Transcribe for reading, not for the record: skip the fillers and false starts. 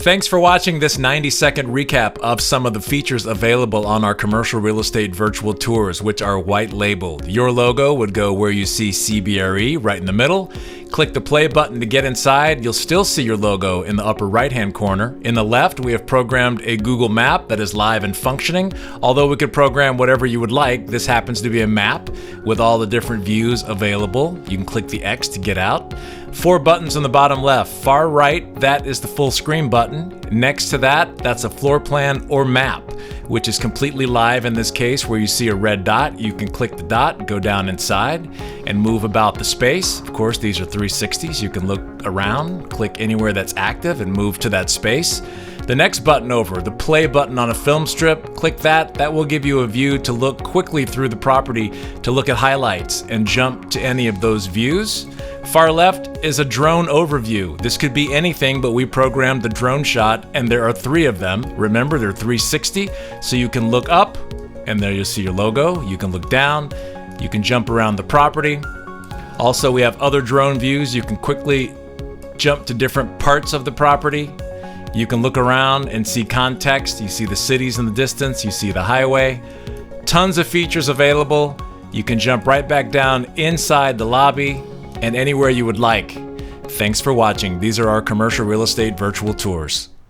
Thanks for watching this 90-second recap of some of the features available on our commercial real estate virtual tours, which are white labeled. Your logo would go where you see CBRE right in the middle. Click the play button to get inside. You'll still see your logo in the upper right-hand corner. In the left, we have programmed a Google map that is live and functioning. Although we could program whatever you would like, this happens to be a map with all the different views available. You can click the X to get out. 4 buttons on the bottom left. Far right, that is the full screen button. Next to that, that's a floor plan or map, which is completely live in this case, where you see a red dot. You can click the dot, go down inside, and move about the space. Of course, these are 360s. You can look around, click anywhere that's active, and move to that space. The next button over, the play button on a film strip, click that. That will give you a view to look quickly through the property, to look at highlights and jump to any of those views. Far left is a drone overview. This could be anything, but we programmed the drone shot, and there are 3 of them. Remember, they're 360, so you can look up, and there you'll see your logo. You can look down, you can jump around the property. Also, we have other drone views. You can quickly jump to different parts of the property. You can look around and see context. You see the cities in the distance, you see the highway. Tons of features available. You can jump right back down inside the lobby and anywhere you would like. Thanks for watching. These are our commercial real estate virtual tours.